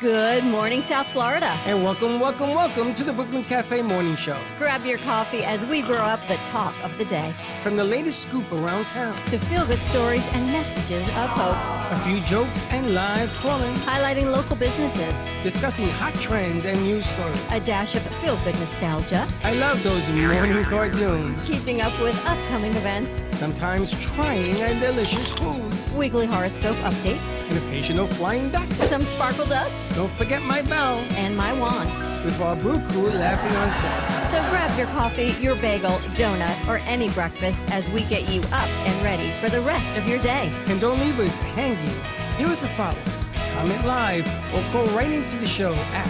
Good morning, South Florida. And welcome to the Brooklyn Cafe Morning Show. Grab your coffee as we brew up the talk of the day. From the latest scoop around town to feel-good stories and messages of hope. A few jokes and live calling. Highlighting local businesses. Discussing hot trends and news stories. A dash of feel-good nostalgia. I love those morning cartoons. Keeping up with upcoming events. Sometimes trying and delicious foods. Weekly horoscope updates. An occasional flying duck. Some sparkle dust. Don't forget my bell. And my wand. With our brew crew laughing on set. So grab your coffee, your bagel, donut, or any breakfast as we get you up and ready for the rest of your day. And don't leave us hanging. Give us a follow, comment live, or call right into the show at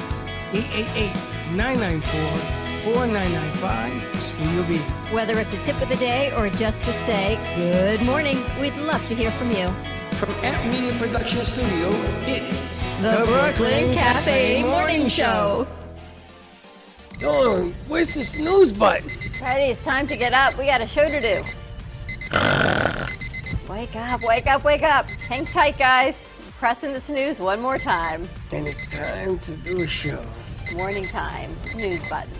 888-994-4995 Studio B. Whether it's a tip of the day or just to say good morning, we'd love to hear from you. From Amp Media Production Studio, it's the Brooklyn Cafe Morning Show. Dawn, where's the snooze button? Freddie, it's time to get up. We got a show to do. Wake up, wake up, wake up. Hang tight, guys. Pressing the snooze one more time. And it's time to do a show. Morning time, snooze button.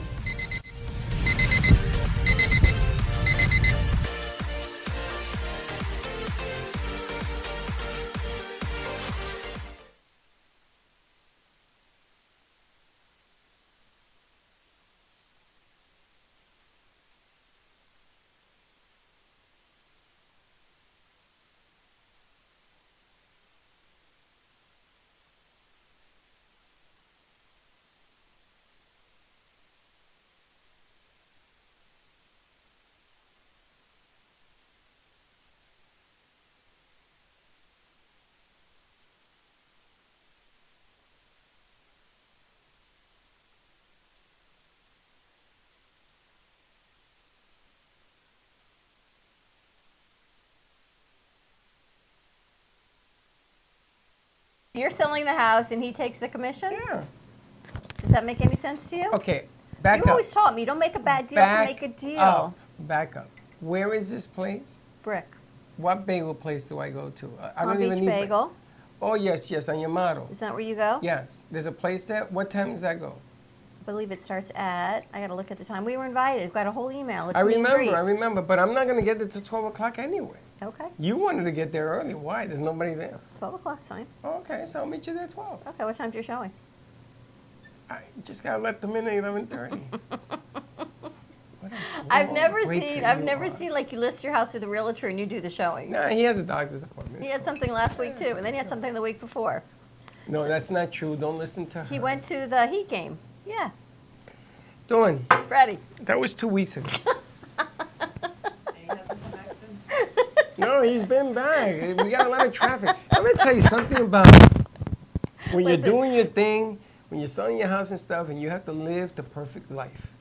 You're selling the house and he takes the commission? Yeah. Does that make any sense to you? Okay, back up. You always taught me, you don't make a bad deal to make a deal. Back up. Where is this place? Brick. What bagel place do I go to? I Palm don't even Beach need Bagel. Oh, yes, on your model. Is that where you go? Yes. There's a place there. What time does that go? I believe it starts at, I got to look at the time. We were invited. We've got a whole email. It's I meet and greet. remember, but I'm not going to get there till 12 o'clock anyway. Okay. You wanted to get there early. Why? There's nobody there. 12 o'clock's fine. Okay, so I'll meet you there at 12. Okay, what time's your showing? I just got to let them in at 11:30. I've never seen like you list your house with a realtor and you do the showings. Nah, he has a doctor's appointment. He had something last week too, and then he had something the week before. No, that's not true. Don't listen to her. He went to the Heat game. Yeah. Dawn. Freddie. That was 2 weeks ago. No, he's been back. We got a lot of traffic. I'm going to tell you something about when you're doing your thing, when you're selling your house and stuff, and you have to live the perfect life.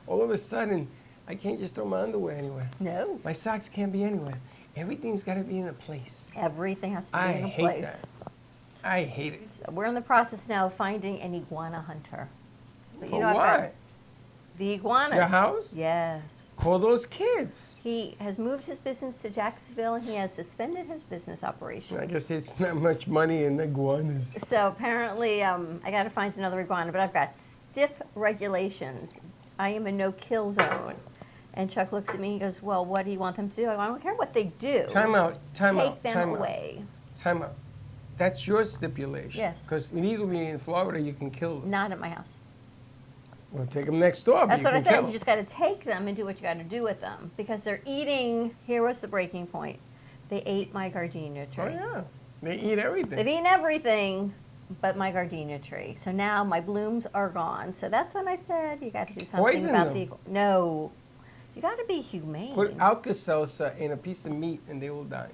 All of a sudden, I can't just throw my underwear anywhere. No. My socks can't be anywhere. Everything's got to be in a place. Everything has to be in a place. I hate that. I hate it. So we're in the process now of finding an iguana hunter. But For what? The iguanas. Your house? Yes. Call those kids. He has moved his business to Jacksonville, and he has suspended his business operations. I guess it's not much money in iguanas. So apparently, I got to find another iguana, but I've got stiff regulations. I am a no-kill zone. And Chuck looks at me, he goes, well, what do you want them to do? I go, I don't care what they do. Time out. Take them away. Time out. That's your stipulation. Yes. Because legally in Florida, you can kill them. Not at my house. Well, take them next door. That's what I said. You You just got to take them and do what you got to do with them. Because they're eating, here was the breaking point. They ate my gardenia tree. Oh, yeah. They eat everything. They've eaten everything but my gardenia tree. So now my blooms are gone. So that's when I said you got to do something Poison about them. No. You got to be humane. Put Alka-Seltzer in a piece of meat and they will die.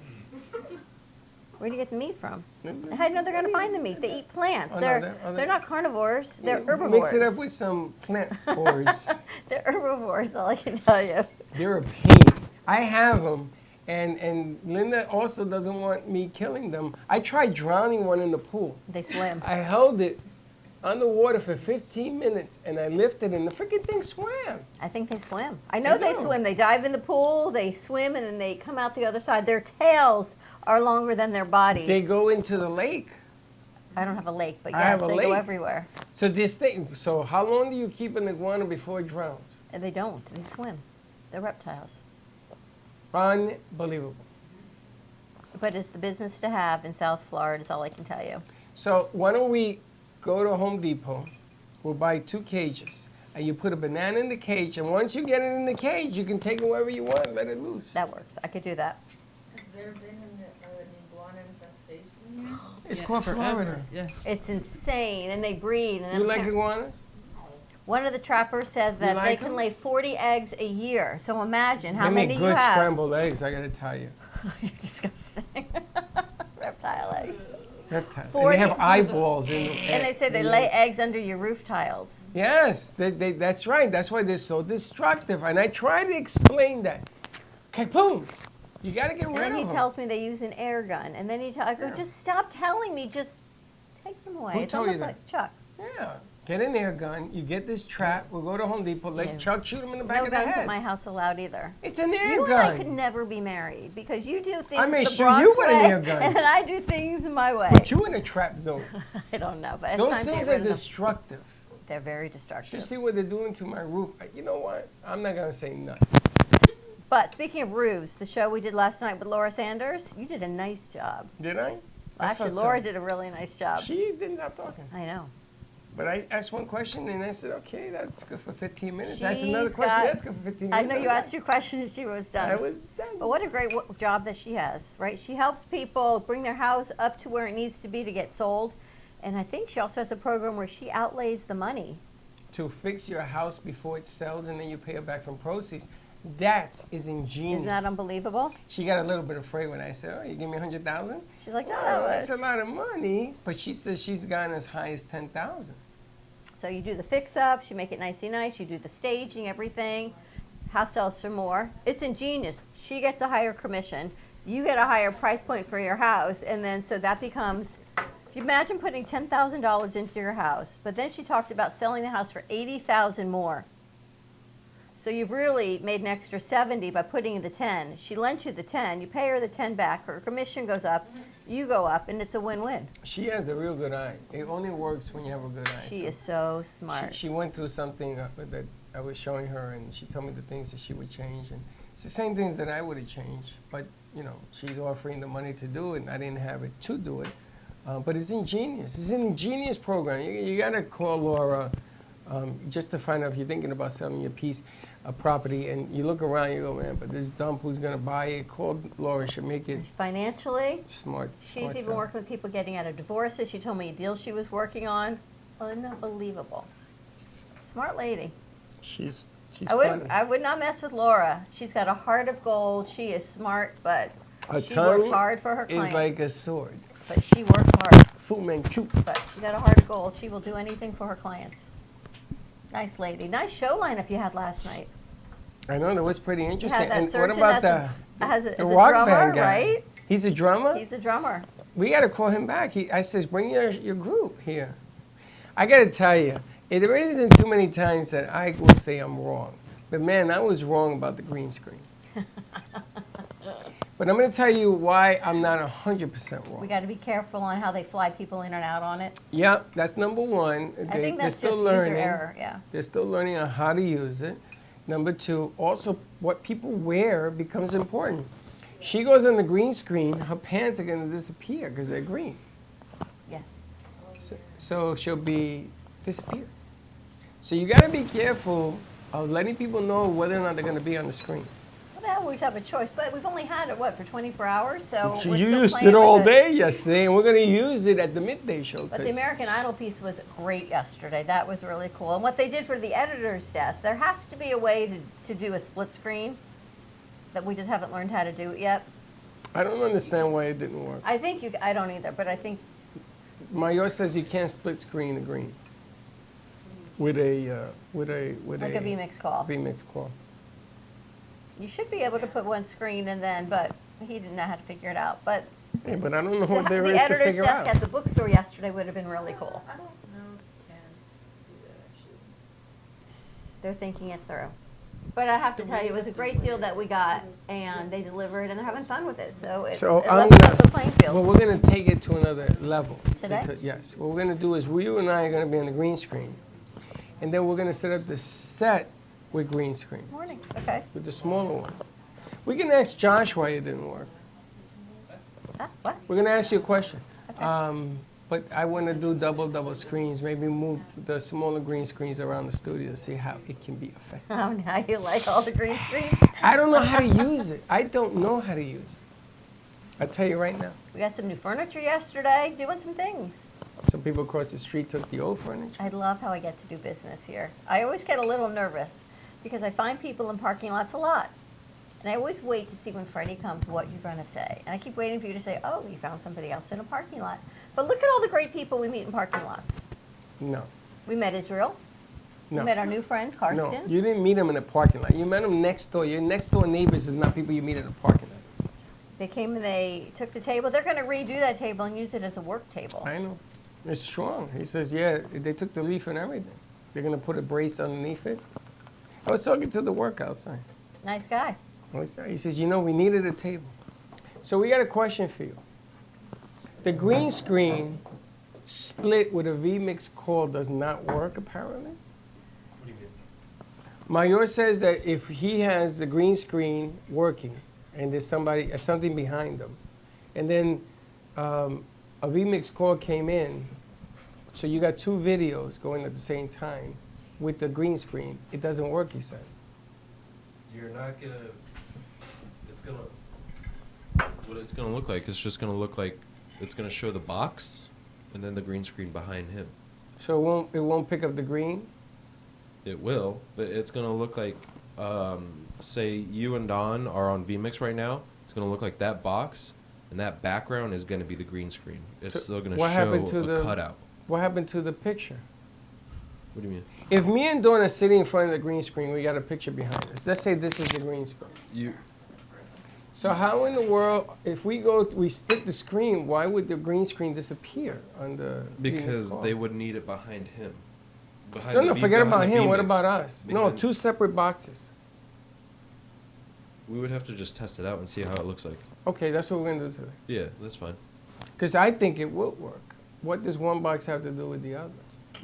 Where do you get the meat from? How do you know they're going to find the meat? They eat plants. Oh, no, they're not carnivores. They're Yeah, herbivores. Mix it up with some plant ores. They're herbivores, all I can tell you. They're a pain. I have them, and Linda also doesn't want me killing them. I tried drowning one in the pool. They swim. I held it underwater for 15 minutes, and I lifted, and the freaking thing swam. I think they swim. I know they know. swim. They dive in the pool, they swim, and then they come out the other side. Their tails are longer than their bodies. They go into the lake. I don't have a lake, but I yes, have a they go lake. everywhere. So this thing. So how long do you keep an iguana before it drowns? And they don't. They swim. They're reptiles. Unbelievable. But it's the business to have in South Florida, is all I can tell you. So why don't we go to Home Depot? We'll buy 2 cages. And you put a banana in the cage. And once you get it in the cage, you can take it wherever you want and let it loose. That works. I could do that. Has there been an iguana infestation here? It's Yeah, called forever. Florida. Yeah. It's insane, and they breed. And You then like iguanas? one of the trappers said that like they can them? lay 40 eggs a year. So imagine how They many make you good have. scrambled eggs, I gotta tell you. You're disgusting. Reptile eggs. Reptiles. And 40 they have eyeballs in them. And they say they lay eggs under your roof tiles. Yes, that's right. That's why they're so destructive. And I try to explain that. Kaboom! You gotta get And rid then he of them. tells me they use an air gun. And then I go, Yeah. just stop telling me. Just take them away. Who It's told you almost that? like Chuck. Yeah. Get an air gun. You get this trap. We'll go to Home Depot. Let Yeah. Chuck shoot him in the back No of the guns head. at my house allowed either. It's an air You gun. and I could never be married because you do things may the shoot Bronx you with an way, air gun. and I do things my way. Put you in a trap zone. I don't know, but it's Those time to things get are rid of them. destructive. They're very You destructive. see what they're doing to my roof? You know what? I'm not gonna say nothing. But speaking of roofs, the show we did last night with Laura Sanders, you did a nice job. Did I? Well, I actually, thought so. Laura did a really nice job. She didn't stop talking. I know. But I asked one question and I said, okay, that's good for 15 minutes. I asked another She's question, got- that's good for 15 I minutes. know you was asked your question and she was done. I was But done. what a great job that she has, right? She helps people bring their house up to where it needs to be to get sold. And I think she also has a program where she outlays the money. To fix your house before it sells and then you pay it back from proceeds. That is ingenious. Isn't that unbelievable? She got a little bit afraid when I said, oh, you give me 100,000? She's like, no, Oh, that's that a lot of money. But she says she's gotten as high as 10,000. So you do the fix-ups, you make it nicey nice, you do the staging, everything. House sells for more. It's ingenious. She gets a higher commission. You get a higher price point for your house. And then so that becomes, if you imagine putting $10,000 into your house, but then she talked about selling the house for $80,000 more. So you've really made an extra 70 by putting in the 10. She lent you the 10, you pay her the 10 back, her commission goes up, you go up, and it's a win-win. She has a real good eye. It only works when you have a good eye. She So is so smart. She went through something that I was showing her, and she told me the things that she would change. And it's the same things that I would have changed. But, you know, she's offering the money to do it, and I didn't have it to do it. But it's ingenious. It's an ingenious program. You got to call Laura just to find out if you're thinking about selling your piece of property, and you look around, you go, man, but this dump, who's going to buy it? Call Laura. She'll make it Financially, smart. she's smart even sell. working with people getting out of divorces. She told me a deal she was working on. Unbelievable. Smart lady. She's I would not mess with Laura. She's got a heart of gold. She is smart, but A she works tongue hard for her is client. like a sword. But she works hard. Fu Manchu. But she got a heart of gold. She will do anything for her clients. Nice lady. Nice show lineup you had last night. I know, that was pretty You interesting. had that And what surgeon about that's the is a rock drummer, band guy? right? He's a drummer? He's a drummer. We got to call him back. I says, bring your group here. I got to tell you, there isn't too many times that I will say I'm wrong. But man, I was wrong about the green screen. But I'm going to tell you why I'm not 100% We wrong. got to be careful on how they fly people in and out on it. Yeah, that's number one. I think they're that's still just learning. user error. Yeah. They're still learning on how to use it. Number two, also what people wear becomes important. She goes on the green screen, her pants are going to disappear because they're green. Yes. So she'll be disappear. So you got to be careful of letting people know whether or not they're going to be on the screen. Well, they always have a choice, but we've only had it for 24 hours, so So we're you still used playing it all with day yesterday, and we're going to use it at the midday show. But the 'cause American Idol piece was great yesterday. That was really cool. And what they did for the editor's desk, there has to be a way to do a split screen that we just haven't learned how to do it yet. I don't understand why it didn't work. I think I don't either, but I think Mayor says you can't split screen the green with a like a VMix call. VMix call. You should be able to put one screen and then, but he didn't know how to figure it out. But Yeah, but I don't know to what ha- there the is to editor's figure desk out. at the bookstore yesterday would have been really cool. I don't know if you can do that actually. They're thinking it through. But I have to tell you, it was a great deal that we got, and they delivered, and they're having fun with it, so it So I'm levels gonna- up the playing Well, field. we're gonna take it to another level. Today? Because- Yes. What we're gonna do is, you and I are gonna be on the green screen. And then we're gonna set up the set with green screen, Morning, okay. with the smaller ones. We can ask Josh why it didn't work. What? We're gonna ask you a question. But I wanna do double screens, maybe move the smaller green screens around the studio to see how it can be effective. Oh, now you like all the green screens? I don't know how to use it. I don't know how to use it. I'll tell you right now. We got some new furniture yesterday, doing some things. Some people across the street took the old furniture. I love how I get to do business here. I always get a little nervous because I find people in parking lots a lot. And I always wait to see when Freddie comes what you're going to say. And I keep waiting for you to say, oh, you found somebody else in a parking lot. But look at all the great people we meet in parking lots. No, We met Israel. no. We met our new friend, No, Karsten. you didn't meet them in a parking lot. You met them next door. Your next door neighbors is not people you meet in a parking lot. They came and they took the table. They're going to redo that table and use it as a work table. I know. It's strong. He says, yeah, they took the leaf and everything. They're going to put a brace underneath it. I was talking to the work outside. Nice guy. He says, you know, we needed a table. So we got a question for you. The green screen split with a VMix call does not work, apparently. What do you mean? Mayor says that if he has the green screen working and there's something behind them, and then a VMix call came in, so you got two videos going at the same time with the green screen, it doesn't work, he said. You're not gonna. It's gonna. What it's gonna look like? It's just gonna look like it's gonna show the box, and then the green screen behind him. So it won't pick up the green? It will, but it's gonna look like, say you and Don are on vMix right now. It's gonna look like that box, and that background is gonna be the green screen. It's So still gonna what show happened to a the- cutout. What happened to the picture? What do you mean? If me and Dawn are sitting in front of the green screen, we got a picture behind us. Let's say this is the green screen. You. So how in the world, if we split the screen, why would the green screen disappear on the Because call? they would need it behind him. Behind No, the no, V- forget behind about the him. What vMix. about us? No, Behind- two separate boxes. We would have to just test it out and see how it looks like. Okay, that's what we're gonna do today. Yeah, that's fine. Because I think it will work. What does one box have to do with the other?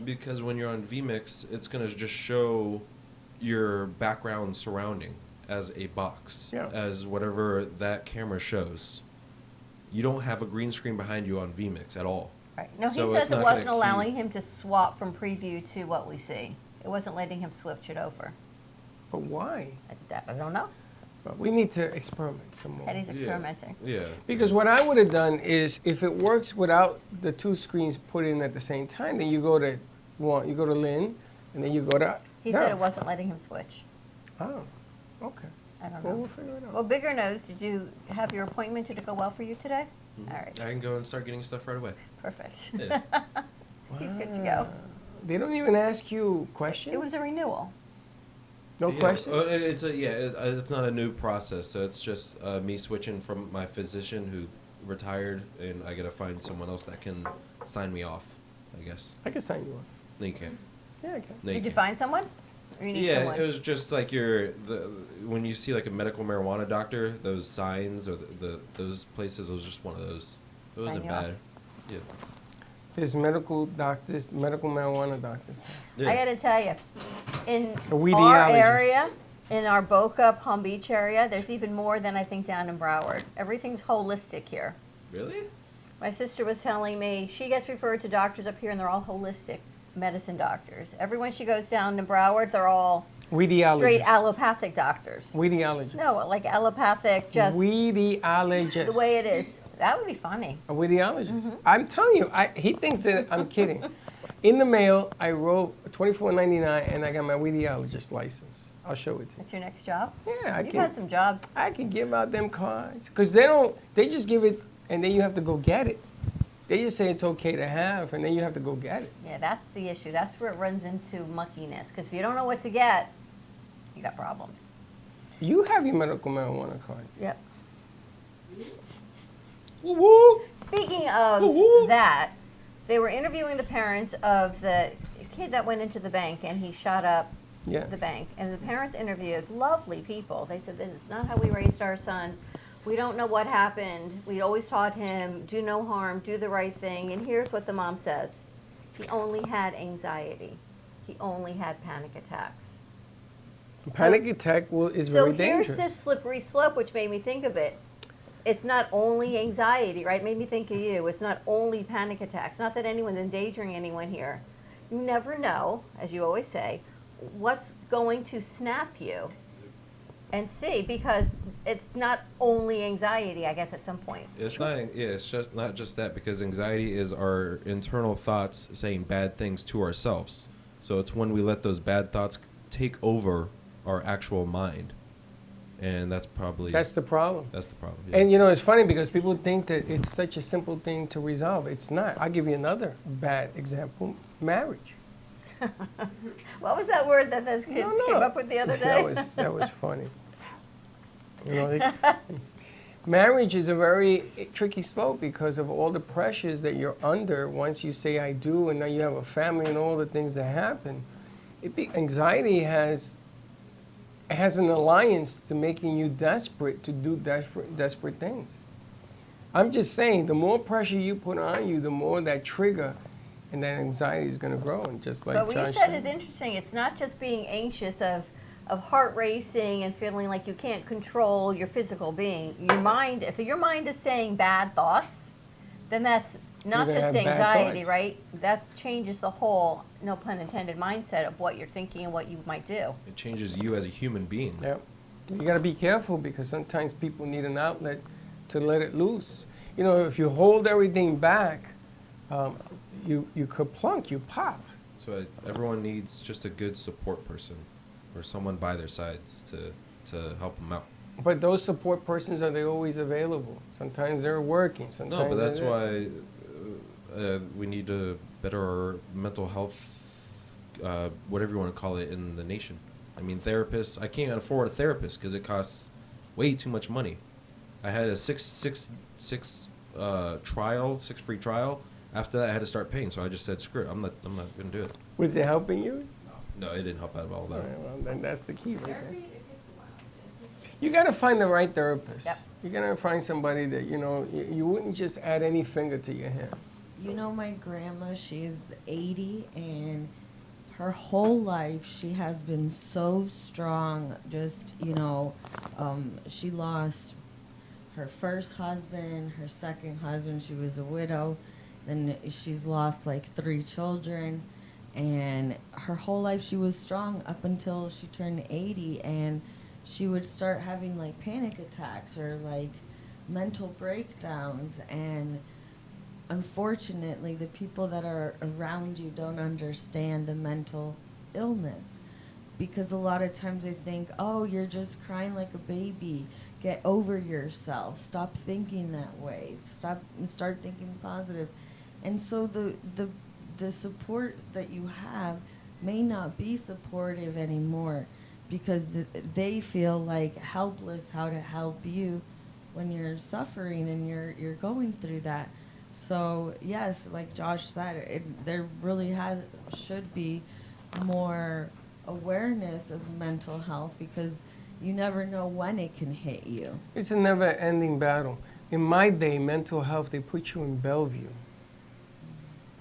Because when you're on vMix, it's gonna just show your background surrounding as a box, Yeah. as whatever that camera shows. You don't have a green screen behind you on vMix at all. Right. No, he So it's says it not wasn't gonna allowing keep- him to swap from preview to what we see. It wasn't letting him switch it over. But why? I don't know. But we need to experiment some more. Eddie's experimenting. Yeah. Because what I would have done is, if it works without the two screens put in at the same time, then you go to Lynn, and then you go to. He her. said it wasn't letting him switch. Oh, okay. I don't Well, know. we'll figure it out. Well, bigger nose, did you have your appointment? Did it go well for you today? Mhm. All right, I can go and start getting stuff right away. perfect. Yeah. He's good to go. They don't even ask you questions? It was a renewal. No Yeah. questions? It's not a new process. So it's just me switching from my physician who retired, and I gotta find someone else that can sign me off. I guess. I can sign you up. No, you can't. Yeah, I can. No, Did you can't. find someone? Or you need Yeah, someone? it was just like when you see like a medical marijuana doctor, those signs or those places. It was just one of those. It Sign wasn't you off. bad. Yeah. There's medical doctors, medical marijuana doctors. I gotta tell you, in A weediologist. our area, in our Boca, Palm Beach area, there's even more than I think down in Broward. Everything's holistic here. Really? My sister was telling me she gets referred to doctors up here, and they're all holistic medicine doctors. Everyone she goes down to Broward, they're all Weediologist. straight allopathic doctors. Weediologist. No, like allopathic, just Weediologist. the way it is. That would be funny. A weediologist. I'm telling you, he thinks that I'm kidding. In the mail, I wrote $24.99, and I got my weediologist license. I'll show it to you. That's your next job? Yeah, I You've can. had some jobs. I can give out them cards because they just give it, and then you have to go get it. They just say it's okay to have, and then you have to go get it. Yeah, that's the issue. That's where it runs into muckiness. Because if you don't know what to get, you got problems. You have your medical marijuana card. Yep. Woo woo. Speaking of Woo-hoo. that, they were interviewing the parents of the kid that went into the bank and he shot up Yeah. the bank, and the parents interviewed, lovely people. They said, this is not how we raised our son. We don't know what happened. We always taught him, do no harm, do the right thing. And here's what the mom says. He only had anxiety. He only had panic attacks. Panic attack is very dangerous. So here's this slippery slope, which made me think of it. It's not only anxiety, right? Made me think of you. It's not only panic attacks. Not that anyone's endangering anyone here. You never know, as you always say, what's going to snap you. And see, because it's not only anxiety, I guess, at some point. It's not. Yeah, it's just not just that, because anxiety is our internal thoughts saying bad things to ourselves. So it's when we let those bad thoughts take over our actual mind, and that's probably That's the problem. that's the problem. Yeah. And you know, it's funny because people think that it's such a simple thing to resolve. It's not. I'll give you another bad example: marriage. What was that word that those kids No. came up with the other day? That was funny. You know, marriage is a very tricky slope because of all the pressures that you're under once you say I do, and now you have a family and all the things that happen. Anxiety has an alliance to making you desperate to do desperate things. I'm just saying, the more pressure you put on you, the more that trigger and that anxiety is going to grow. And just like But what you Josh said is interesting. It's not just being anxious of heart racing and feeling like you can't control your physical being. Your mind, if your mind is saying bad thoughts, then that's not You're gonna just have bad anxiety, thoughts. right? That changes the whole, no pun intended, mindset of what you're thinking and what you might do. It changes you as a human being. Yeah. You got to be careful because sometimes people need an outlet to let it loose. You know, if you hold everything back, you kerplunk, you pop. So everyone needs just a good support person, or someone by their sides to help them out. But those support persons, are they always available? Sometimes they're working, sometimes No, but that's they're this. why we need to better our mental health, whatever you want to call it, in the nation. I mean, therapists. I can't afford a therapist because it costs way too much money. I had a six free trial. After that, I had to start paying. So I just said, screw it. I'm not gonna do it. Was it helping you? No, it didn't help out at all. All No. right, well, then that's the key right Therapy, there. it takes a while. You got to find the right therapist. Yep. You got to find somebody that, you know, you wouldn't just add any finger to your hand. You know, my grandma, she's 80, and her whole life she has been so strong. Just, you know, she lost her first husband, her second husband, she was a widow. Then she's lost like 3 children. And her whole life she was strong up until she turned 80, and she would start having like panic attacks or like mental breakdowns. And unfortunately, the people that are around you don't understand the mental illness, because a lot of times they think, oh, you're just crying like a baby. Get over yourself. Stop thinking that way. Start thinking positive. And so the support that you have may not be supportive anymore, because they feel like helpless how to help you when you're suffering and you're going through that. So yes, like Josh said, there really should be more awareness of mental health, because you never know when it can hit you. It's a never-ending battle. In my day, mental health, they put you in Bellevue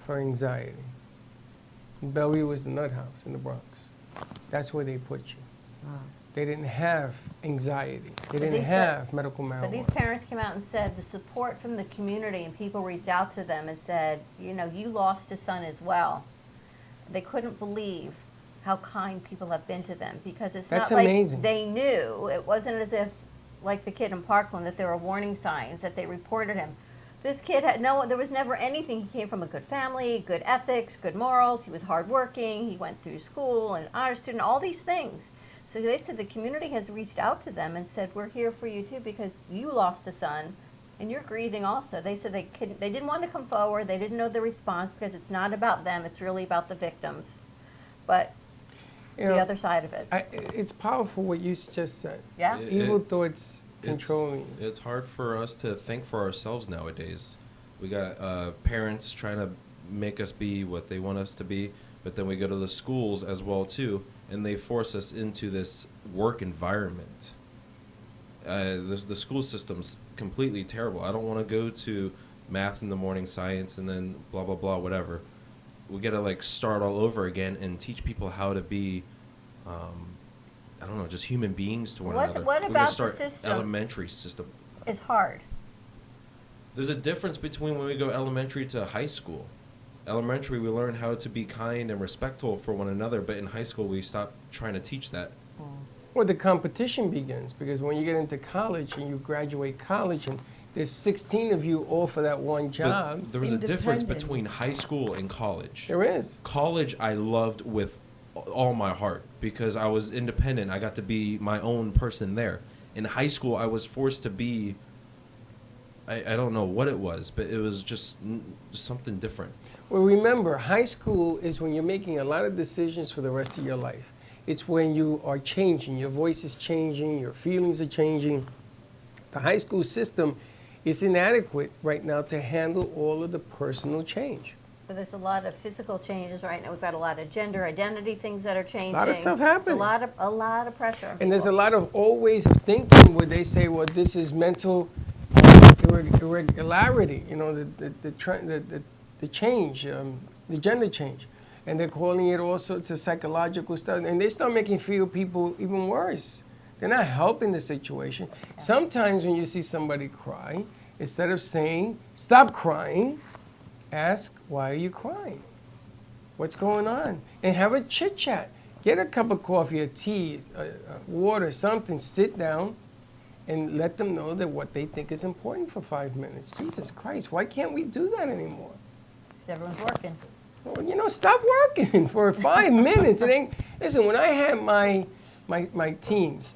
for anxiety. Bellevue was the nut house in the Bronx. That's where they put you. Wow. They didn't have anxiety. They didn't they said- have medical marijuana. But these parents came out and said the support from the community, and people reached out to them and said, you know, you lost a son as well. They couldn't believe how kind people have been to them, because it's That's not like amazing. they knew. It wasn't as if, like the kid in Parkland, that there were warning signs, that they reported him. This kid had there was never anything. He came from a good family, good ethics, good morals. He was hardworking. He went through school, an honor student, all these things. So they said the community has reached out to them and said, we're here for you too, because you lost a son and you're grieving also. They said they didn't want to come forward. They didn't know the response, because it's not about them. It's really about the victims. But You the know, other side of it. It's powerful what you just said. Yeah? It- Evil it's- thoughts controlling you. It's hard for us to think for ourselves nowadays. We got parents trying to make us be what they want us to be, but then we go to the schools as well too, and they force us into this work environment. The school system's completely terrible. I don't want to go to math in the morning, science, and then blah blah blah, whatever. We gotta like start all over again and teach people how to be, I don't know, just human beings to one What- another. what We gotta about the start system? Elementary system. It's hard. There's a difference between when we go elementary to high school. Elementary, we learn how to be kind and respectful for one another, but in high school, we stop trying to teach that. Well, the competition begins because when you get into college and you graduate college and there's 16 of you all for that one job, But there was a difference Independence. between high school and college. there is. College, I loved with all my heart because I was independent. I got to be my own person there. In high school, I was forced to be, I don't know what it was, but it was just something different. Well, remember, high school is when you're making a lot of decisions for the rest of your life. It's when you are changing, your voice is changing, your feelings are changing. The high school system is inadequate right now to handle all of the personal change. But there's a lot of physical changes right now. We've got a lot of gender identity things that are changing. Lot of stuff There's happening. a lot of pressure on And there's a people. lot of old ways of thinking where they say, well, this is mental irregularity, you know, the change, the gender change. And they're calling it all sorts of psychological stuff. And they start making feel people even worse. They're not helping the situation. Sometimes when you see somebody cry, instead of saying, stop crying, ask, why are you crying? What's going on? And have a chit chat. Get a cup of coffee, or tea, water, something, sit down, and let them know that what they think is important for 5 minutes. Jesus Christ, why can't we do that anymore? 'Cause everyone's working. Well, you know, stop working for 5 minutes. It ain't. Listen, when I had my teams,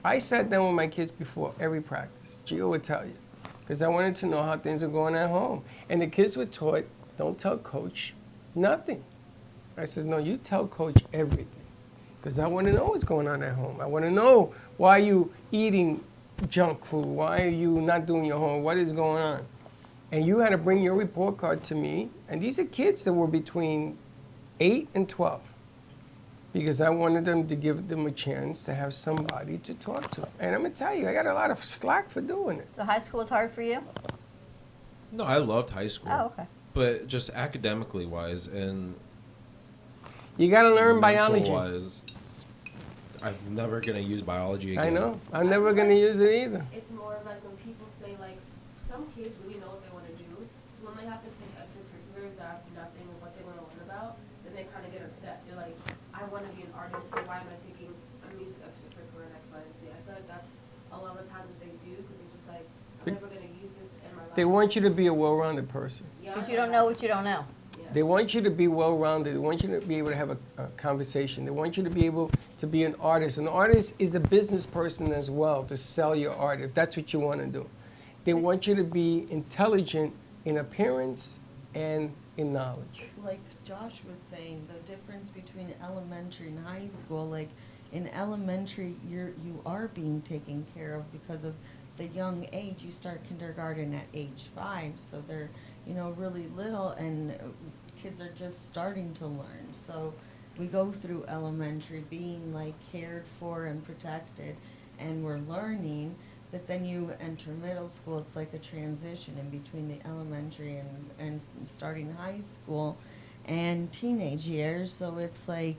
I sat down with my kids before every practice. Gio would tell you, because I wanted to know how things are going at home. And the kids were taught, don't tell coach nothing. I says, no, you tell coach everything, because I want to know what's going on at home. I want to know why you eating junk food. Why are you not doing your homework? What is going on? And you had to bring your report card to me. And these are kids that were between 8 and 12. Because I wanted them to give them a chance to have somebody to talk to. And I'm going to tell you, I got a lot of slack for doing it. So high school is hard for you? No, I loved high school. Oh, okay. But just academically wise and You got to learn biology. mental-wise, I'm never going to use biology again. I know. I'm never going to use it either. It's more of like when people say like, some kids really know what they want to do, so when they have to take extracurriculars that have nothing with what they want to learn about, then they kind of get upset. They're like, I want to be an artist, so why am I taking a music extracurricular and X, Y, and Z? I feel like that's a lot of the times what they do, because they're just like, I'm never going to use this in my life. They want you to be a well-rounded person. Yeah, Because you don't know what you don't know. Yeah. They want you to be well-rounded. They want you to be able to have a conversation. They want you to be able to be an artist. An artist is a business person as well, to sell your art, if that's what you want to do. They want you to be intelligent in appearance and in knowledge. Like Josh was saying, the difference between elementary and high school, like in elementary, you are being taken care of because of the young age. You start kindergarten at age 5, so they're, you know, really little, and kids are just starting to learn. So we go through elementary being like cared for and protected, and we're learning. But then you enter middle school, it's like a transition in between the elementary and starting high school and teenage years. So it's like,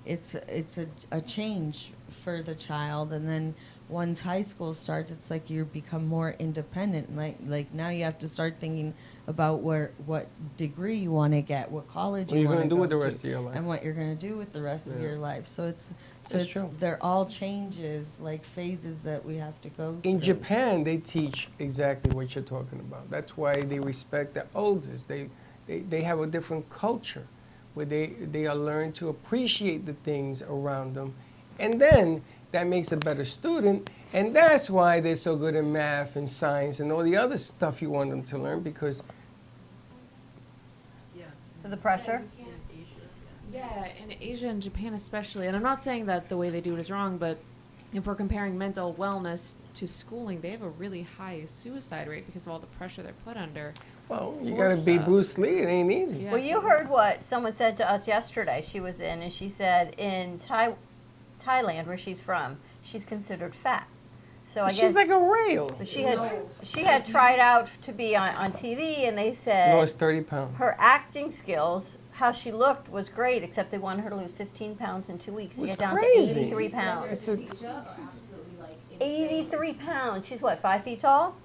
it's a change for the child. And then once high school starts, it's like you become more independent. Like now you have to start thinking about what degree you want to get, what college What you you're want gonna to do with go the to, rest of your life. and what you're going to do with the rest of Yeah. your life. So it's That's true. they're all changes, like phases that we have to go through. In Japan, they teach exactly what you're talking about. That's why they respect the elders. They have a different culture where they are learned to appreciate the things around them. And then that makes a better student. And that's why they're so good in math and science and all the other stuff you want them to learn, because For the pressure? Yeah, in Asia and Japan especially, and I'm not saying that the way they do it is wrong, but if we're comparing mental wellness to schooling, they have a really high suicide rate because of all the pressure they're put under. well, you For got to be stuff. Bruce Lee. It ain't easy. Yeah. Well, you heard what someone said to us yesterday. She was in, and she said in Thailand, where she's from, she's considered fat. So I She's guess like a rail. she had tried out to be on TV, and they said Lost 30 pounds. her acting skills, how she looked, was great, except they wanted her to lose 15 pounds in 2 weeks to It's get down crazy. to 83 pounds. It's a- Asia are absolutely like insane. 83 pounds. She's what, 5 feet tall?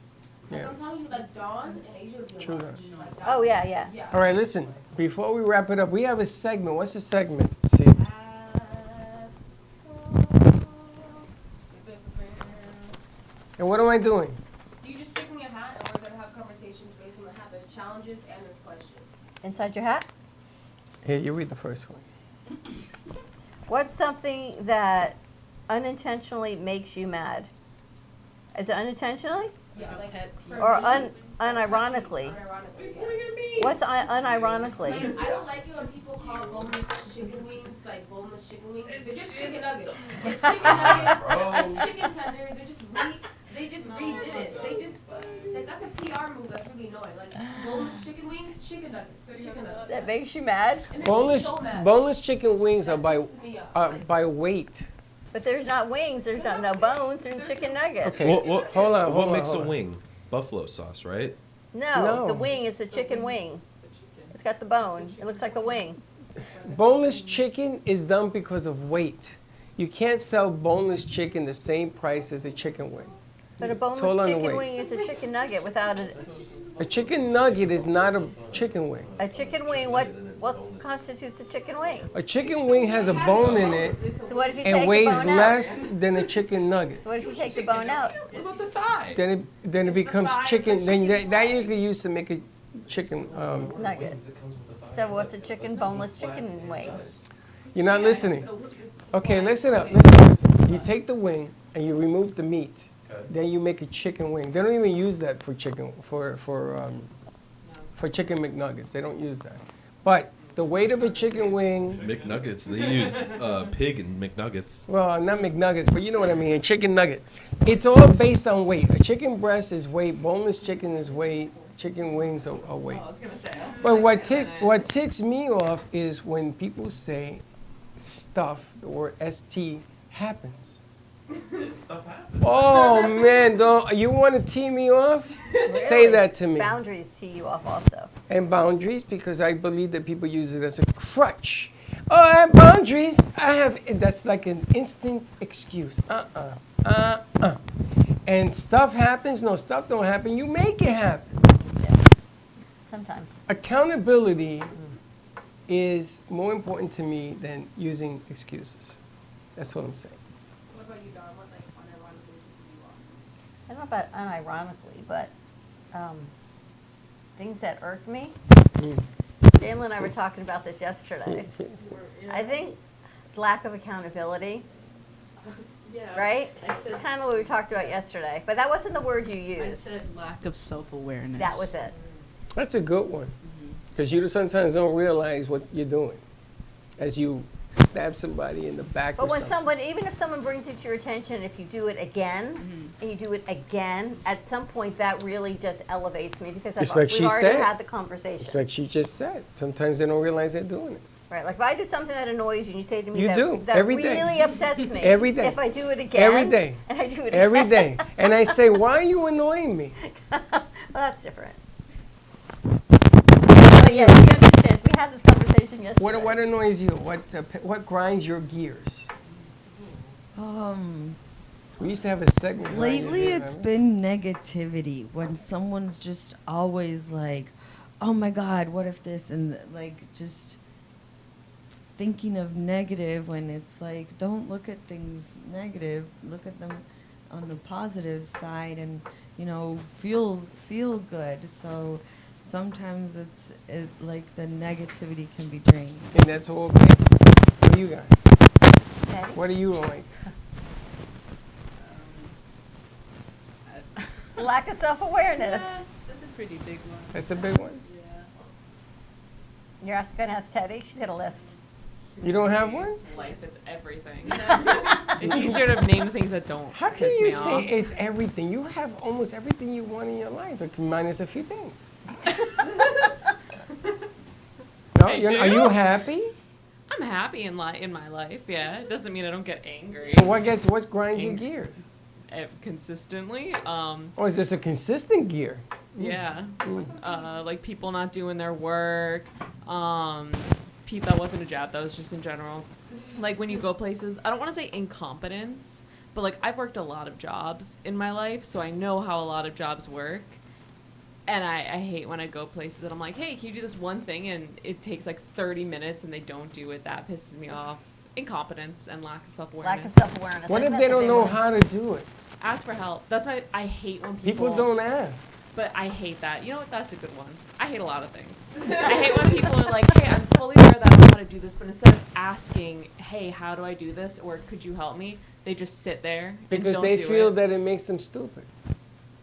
Like, Yeah. I'm telling you, like Dawn and Asia is True large. that. Like, that. Oh, yeah, yeah. Yeah. All right, listen. Before we wrap it up, we have a segment. What's the segment? See, and what am I doing? So you just picking a hat, and we're gonna have conversations based on the hat. There's challenges and there's questions. Inside your hat? Here, you read the first one. What's something that unintentionally makes you mad? Is it unintentionally Yeah, like for or me, unironically? unironically, yeah. What's unironically? Like, I don't like it when people call boneless chicken wings like boneless chicken wings. They're just chicken nuggets. It's chicken nuggets. It's chicken tenders. They just redid it. They just like, that's a PR move that's really annoying. Like boneless chicken wings, chicken nuggets. They're chicken nuggets. That makes you mad? It makes me Boneless, so mad. boneless chicken wings are That by pisses me off. by weight. But there's not wings, there's not no bones, there's chicken nuggets. Okay. What Hold on, hold on, makes hold a on. wing? Buffalo sauce, right? No, the No. wing is the chicken wing. It's got the bone. It looks like a wing. Boneless chicken is done because of weight. You can't sell boneless chicken the same price as a chicken wing. But a Told boneless on the chicken weight. wing is a chicken nugget without A chicken nugget is not a chicken wing. a chicken wing. What constitutes a chicken wing? A chicken wing has a bone in it So what if you and take the weighs bone out? less than a chicken nugget. So what if you take the bone out? What about the thigh? Then it becomes chicken. Then that you could use to make a chicken. Nugget. So what's a chicken boneless chicken wing? You're not listening. Okay, listen up. Listen. You take the wing and you remove the meat. Then you make a chicken wing. They don't even use that for chicken for chicken McNuggets. They don't use that. But the weight of a chicken wing. McNuggets. They use pig and McNuggets. Well, not McNuggets, but you know what I mean. A chicken nugget. It's all based on weight. A chicken breast is weight. Boneless chicken is weight. Chicken wings are weight. But what ticks me off is when people say stuff, the word ST happens. Stuff happens. Oh man, don't you want to tee me off? Say that to me. Boundaries tee you off also. And boundaries, because I believe that people use it as a crutch. Oh, I have boundaries. That's like an instant excuse. And stuff happens. No, stuff don't happen. You make it happen. Sometimes. Accountability is more important to me than using excuses. That's what I'm saying. What about you, Dawn? What like unironically pisses you off? I don't know about unironically, but things that irk me. Jalen and I were talking about this yesterday. I think lack of accountability, Yeah. right? I It's said, kind of what we talked about yesterday, but that wasn't the word you I used. said lack of self-awareness. That was it. That's a good one. Because you sometimes don't realize what you're doing as you stab somebody in the back But or when something. someone, even if someone brings it to your attention, if you do it again, and you do it again, at some point that really just elevates me because It's like we've she already said. had the conversation. It's like she just said. Sometimes they don't realize they're doing it. Right, like if I do something that annoys you and you say to me You that, do, that every day. really upsets me. Every day. If I do it again. Every day. And I do it Every again. day. And I say, why are you annoying me? Well, that's different. But yeah, she understands. We had this conversation yesterday. What annoys you? What grinds your gears? We used to have a segment. grind your Lately, gears, it's remember? been negativity when someone's just always like, "Oh my God, what if this?" and like just thinking of negative when it's like, don't look at things negative. Look at them on the positive side, and feel good. So sometimes like the negativity can be draining. And that's all okay. What do you got? Okay. What do you like? Lack of self-awareness. That's a pretty big one. That's a big one. Yeah. You're going to ask Teddy. She's got a list. You don't have one? Life, it's everything. It's easier to name things that don't How can piss you me say off. it's everything? You have almost everything you want in your life, minus a few things. No, I are do? you happy? I'm happy in my life. Yeah, it doesn't mean I don't get angry. So what grinds your gears? Consistently. Or is this a consistent gear? Yeah. Like people not doing their work. Pete, that wasn't a jab. That was just in general. Like when you go places, I don't want to say incompetence, but like I've worked a lot of jobs in my life, so I know how a lot of jobs work. And I hate when I go places and I'm like, hey, can you do this one thing? And it takes like 30 minutes and they don't do it. That pisses me off. Incompetence and lack of self-awareness. Lack of self-awareness. What I if think they that's a don't big know one. how to do it? Ask for help. That's why I hate when People don't ask. But I hate that. You know what? That's a good one. I hate a lot of things. I hate when people are like, hey, I'm fully aware that I know how to do this, but instead of asking, hey, how do I do this? Or could you help me? They just sit there and Because don't they do feel it. that it makes them stupid.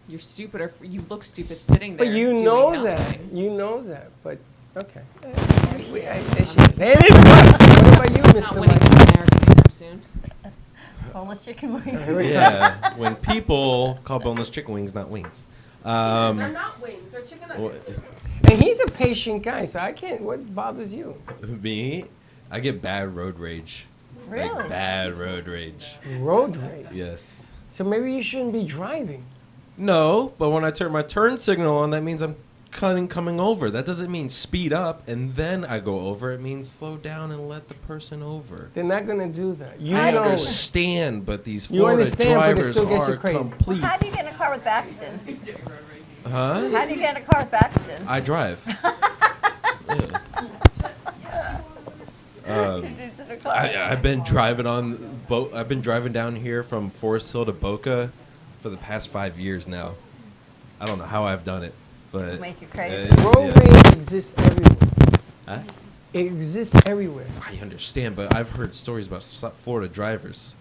You're stupid or you look stupid sitting there. But you doing know that. nothing. You know that. But, okay. There she is. And it's what about you, Not Mr. winning Mike? Miss America anytime soon. Boneless chicken wings. Here we go. Yeah, when people call boneless chicken wings not wings. They're not wings, they're chicken Wha- nuggets. And he's a patient guy, so I can't. What bothers you? Me, I get bad road rage. Really? Like bad road rage. Road rage. Yes. So maybe you shouldn't be driving. No, but when I turn my turn signal on, that means I'm coming over. That doesn't mean speed up and then I go over. It means slow down and let the person over. They're not gonna do that. You I know it. understand, but these You Florida understand, but it drivers still gets you are crazy. complete. How do you get in a car with Baxton? Huh? How do you get in a car with Baxton? I drive. Yeah. Two dudes in a car. I've been driving on I've been driving down here from Forest Hill to Boca for the past 5 years now. I don't know how I've done it, but Make you crazy. Road yeah. rage exists everywhere. Huh? It exists everywhere. I understand, but I've heard stories about Florida drivers.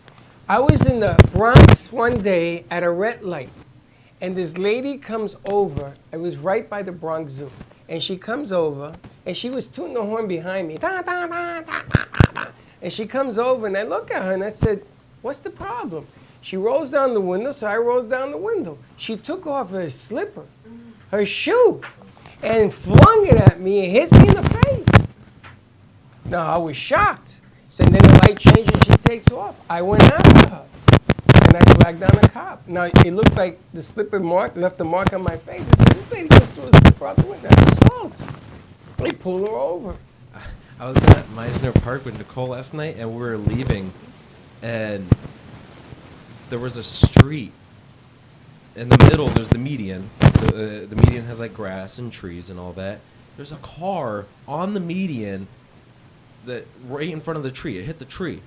I was in the Bronx one day at a red light, and this lady comes over. It was right by the Bronx Zoo. And she comes over, and she was tooting the horn behind me. Da, da, da, da, da, da, da. And she comes over, and I look at her, and I said, what's the problem? She rolls down the window, so I rolled down the window. She took off her slipper, her shoe, and flung it at me and hit me in the face. Now, I was shocked. So then the light changes, and she takes off. I went after her, and I flagged down a cop. Now, it looked like the slipper left a mark on my face. I said, this lady just threw a slipper out the window. That's assault. They pulled her over. I was at Meisner Park with Nicole last night, and we were leaving, and there was a street. In the middle, there's the median. The median has like grass and trees and all that. There's a car on the median that right in front of the tree. It hit the tree.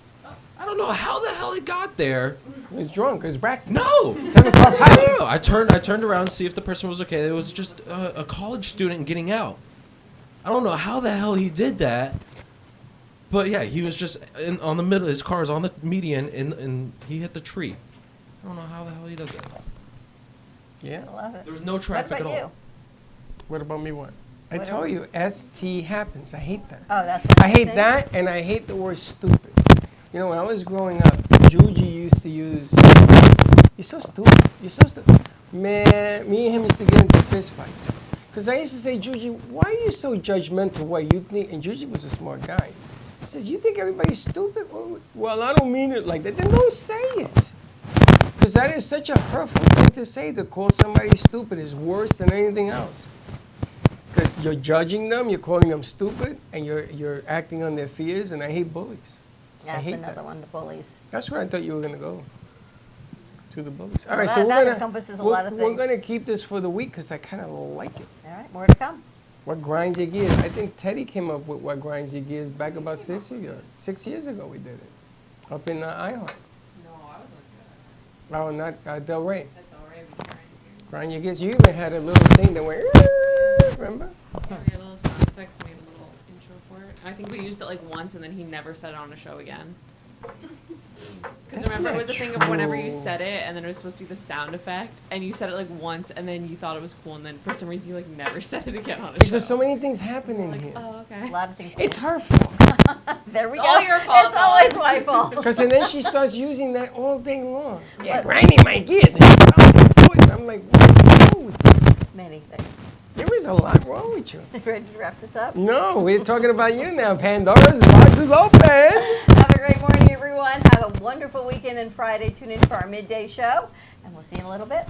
I don't know how the hell it got there. He was drunk. It was Braxton. No. 7 o'clock I pilot. don't know. I turned around to see if the person was okay. It was just a college student getting out. I don't know how the hell he did that. But yeah, he was just on the middle. His car was on the median, and he hit the tree. I don't know how the hell he does that. Yeah. I love it. There was no What traffic about at you? all. What about me? What? I What told about- you, ST happens. I hate that. Oh, that's what I you hate think? that, and I hate the word stupid. You know, when I was growing up, Juji used to use, you're so stupid. You're so stupid. Man, me and him used to get into fist fights. Because I used to say, Juji, why are you so judgmental? What you think? And Juji was a smart guy. He says, you think everybody's stupid? Well, I don't mean it like that. Then don't say it. Because that is such a hurtful thing to say. To call somebody stupid is worse than anything else. Because you're judging them, you're calling them stupid, and you're acting on their fears, and I hate bullies. I That's hate another that. one, the bullies. That's where I thought you were going to go. To the bullies. All Well, right, that- so that we're going encompasses a to lot of we're things. going to keep this for the week because I kind of like it. All right, more to come. What grinds your gears? I think Teddy came up with what grinds your gears back about 6 years ago. 6 years ago we did it. Up in iHeart. No, I was like that. Oh, not Del Rey. That's already trying Grind your gears. You even had a little thing that went, remember? to get a little sound effects, made a little intro for it. I think we used it like once, and then he never said it on a show again. Because That's remember, it not was a thing of whenever you true. said it, and then it was supposed to be the sound effect, and you said it like once, and then you thought it was cool, and then for some reason you like never said it again on a show. Because so many things happen in like, here. oh, okay. A lot of things. It's her fault. There we It's go. all your fault, It's always Ellen. my fault. Because then she starts using that all day long. Yeah, grinding my gears. And she starts her voice. I'm like, what's wrong with you? Many things. There is a lot wrong with you. Ready to wrap this up? No, we're talking about you now. Pandora's box is open. Have a great morning, everyone. Have a wonderful weekend and Friday. Tune in for our midday show, and we'll see you in a little bit.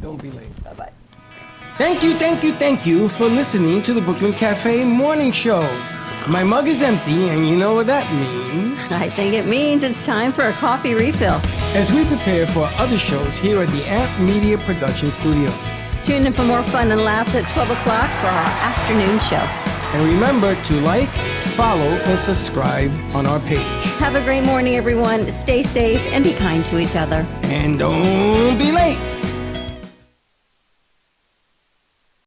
Don't be late. Bye-bye. Thank you for listening to the Brooklyn Cafe Morning Show. My mug is empty, and you know what that means. I think it means it's time for a coffee refill. As we prepare for other shows here at the Amp Media Production Studios. Tune in for more fun and laughs at 12 o'clock for our afternoon show. And remember to like, follow, and subscribe on our page. Have a great morning, everyone. Stay safe and be kind to each other. And don't be late.